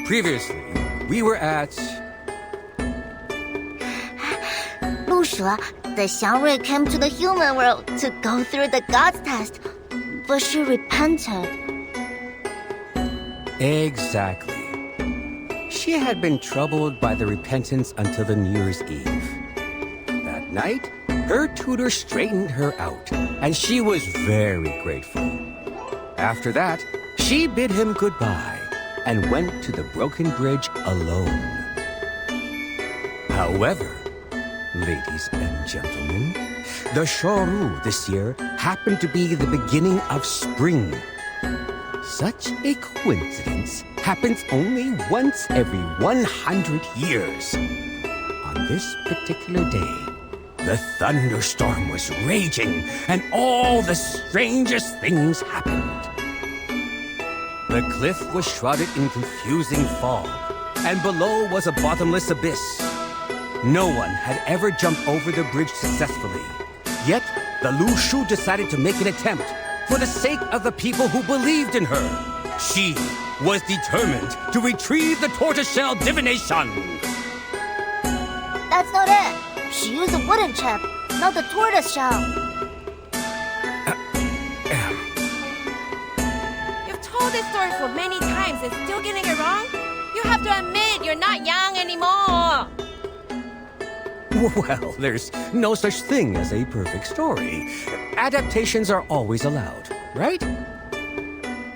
Previously, we were at... 鹿蛇, the Shuori came to the human world to go through the God's test, but she repented. Exactly. She had been troubled by the repentance until the New Year's Eve. That night, her tutor straightened her out, and she was very grateful. After that, she bid him goodbye and went to the broken bridge alone. However, ladies and gentlemen, the Shuori this year happened to be the beginning of spring. Such a coincidence happens only once every 100 years. On this particular day, the thunderstorm was raging and all the strangest things happened. The cliff was shrouded in confusing fog, and below was a bottomless abyss. No one had ever jumped over the bridge successfully. Yet, the Lushu decided to make an attempt for the sake of the people who believed in her. She was determined to retrieve the tortoiseshell divination. That's not it. She used a wooden chip, not the tortoise shell. You've told this story for many times and still getting it wrong? You have to admit you're not young anymore. Well, there's no such thing as a perfect story. Adaptations are always allowed, right?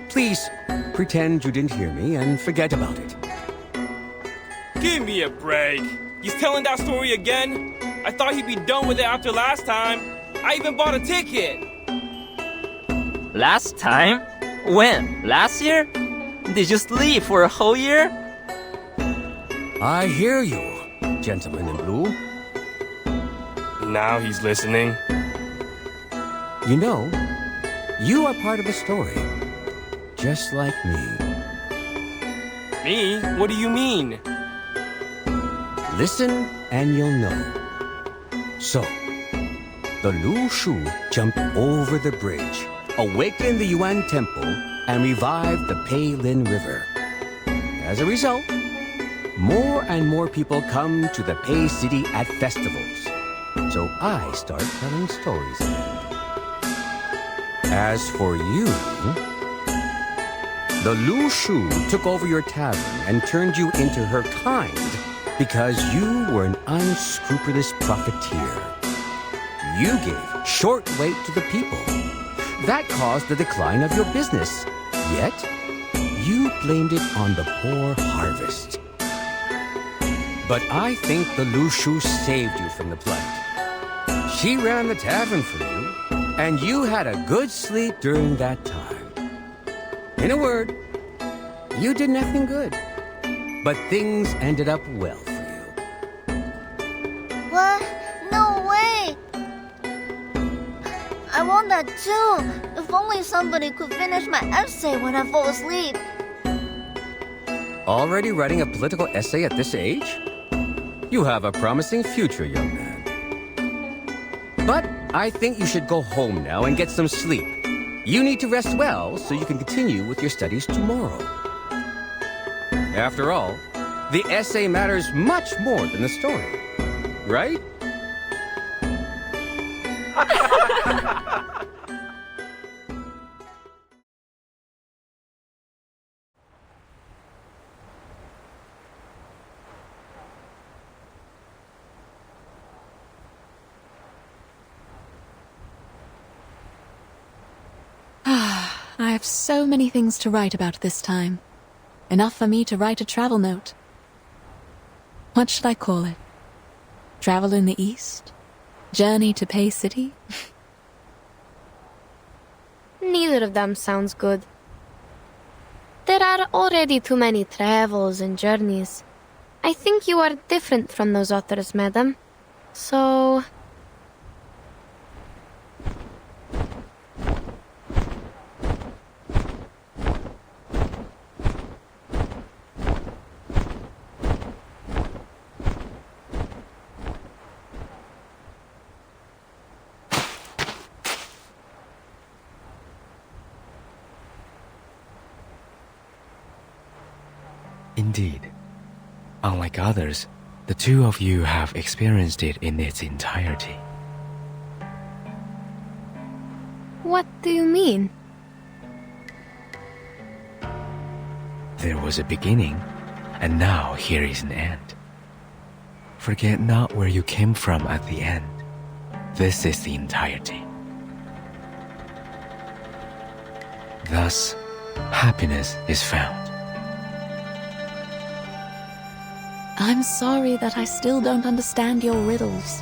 Please, pretend you didn't hear me and forget about it. Give me a break. He's telling that story again? I thought he'd be done with it after last time. I even bought a ticket. Last time? When? Last year? Did you sleep for a whole year? I hear you, gentleman in blue. Now he's listening. You know, you are part of the story, just like me. Me? What do you mean? Listen and you'll know. So, the Lushu jumped over the bridge, awakened the Yuan Temple, and revived the Peilin River. As a result, more and more people come to the Pei City at festivals. So I start telling stories again. As for you, the Lushu took over your tavern and turned you into her kind because you were an unscrupulous profiteer. You gave short weight to the people. That caused the decline of your business. Yet, you blamed it on the poor harvest. But I think the Lushu saved you from the plight. She ran the tavern for you, and you had a good sleep during that time. In a word, you did nothing good, but things ended up well for you. What? No way! I want that too. If only somebody could finish my essay when I fall asleep. Already writing a political essay at this age? You have a promising future, young man. But I think you should go home now and get some sleep. You need to rest well so you can continue with your studies tomorrow. After all, the essay matters much more than the story, right? I have so many things to write about this time. Enough for me to write a travel note. What should I call it? Travel in the East? Journey to Pei City? Neither of them sounds good. There are already too many travels and journeys. I think you are different from those authors, madam. So... Indeed. Unlike others, the two of you have experienced it in its entirety. What do you mean? There was a beginning, and now here is an end. Forget not where you came from at the end. This is the entirety. Thus, happiness is found. I'm sorry that I still don't understand your riddles.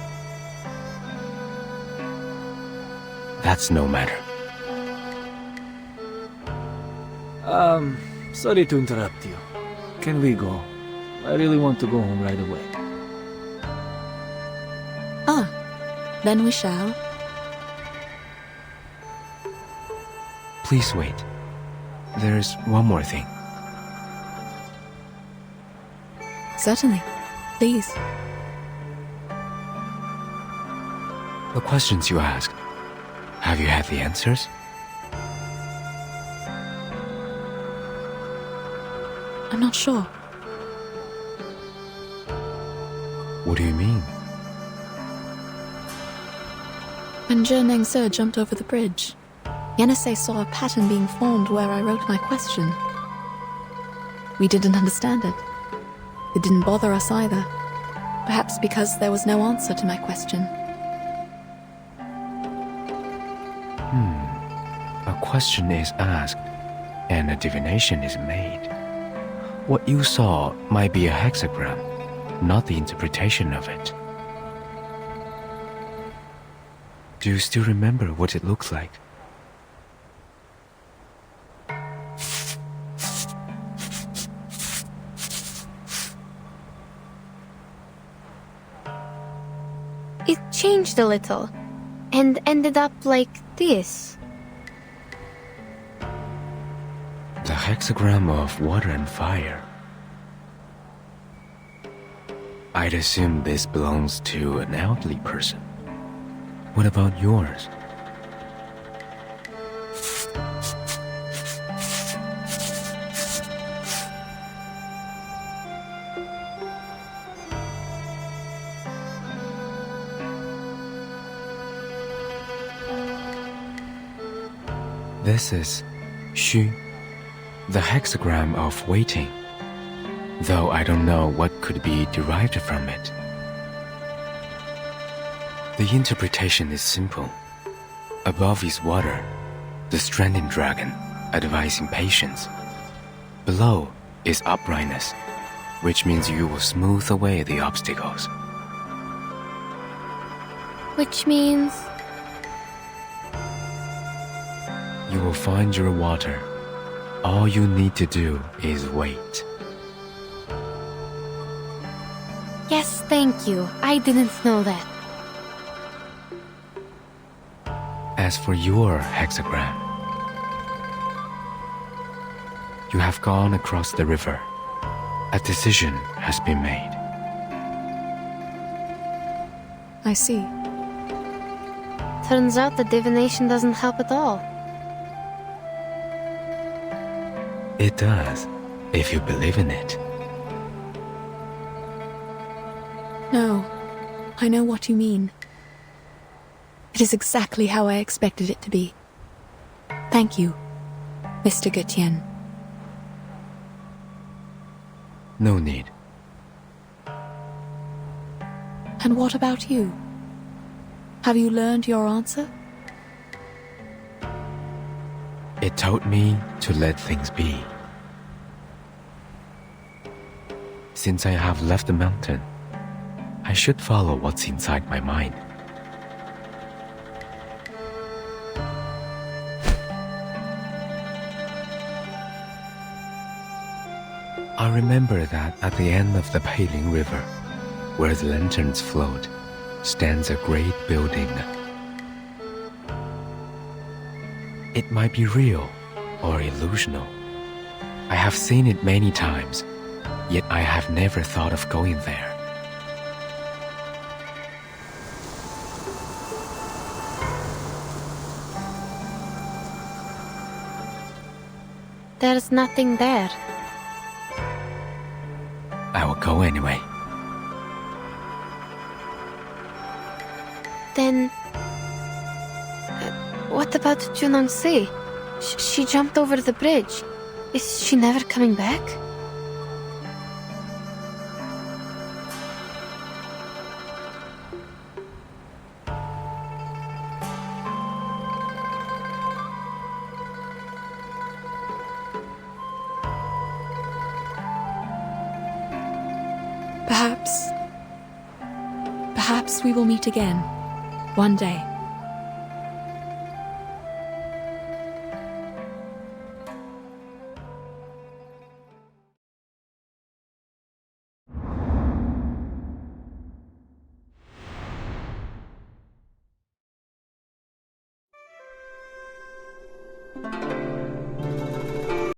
That's no matter. Sorry to interrupt you. Can we go? I really want to go home right away. Ah, then we shall. Please wait. There's one more thing. Certainly. Please. The questions you asked, have you had the answers? I'm not sure. What do you mean? When Zherneng Sir jumped over the bridge, Yenisei saw a pattern being formed where I wrote my question. We didn't understand it. It didn't bother us either. Perhaps because there was no answer to my question. A question is asked, and a divination is made. What you saw might be a hexagram, not the interpretation of it. Do you still remember what it looks like? It changed a little, and ended up like this. The hexagram of water and fire. I'd assume this belongs to an elderly person. What about yours? This is Shu, the hexagram of waiting, though I don't know what could be derived from it. The interpretation is simple. Above is water, the stranding dragon, advising patience. Below is uprightness, which means you will smooth away the obstacles. Which means... You will find your water. All you need to do is wait. Yes, thank you. I didn't know that. As for your hexagram, you have gone across the river. A decision has been made. I see. Turns out the divination doesn't help at all. It does, if you believe in it. No, I know what you mean. It is exactly how I expected it to be. Thank you, Mr. Gutian. No need. And what about you? Have you learned your answer? It taught me to let things be. Since I have left the mountain, I should follow what's inside my mind. I remember that at the end of the Peiling River, where the lanterns float, stands a great building. It might be real or illusional. I have seen it many times, yet I have never thought of going there. There's nothing there. I will go anyway. Then... what about Junong-si? She jumped over the bridge. Is she never coming back? Perhaps we will meet again, one day.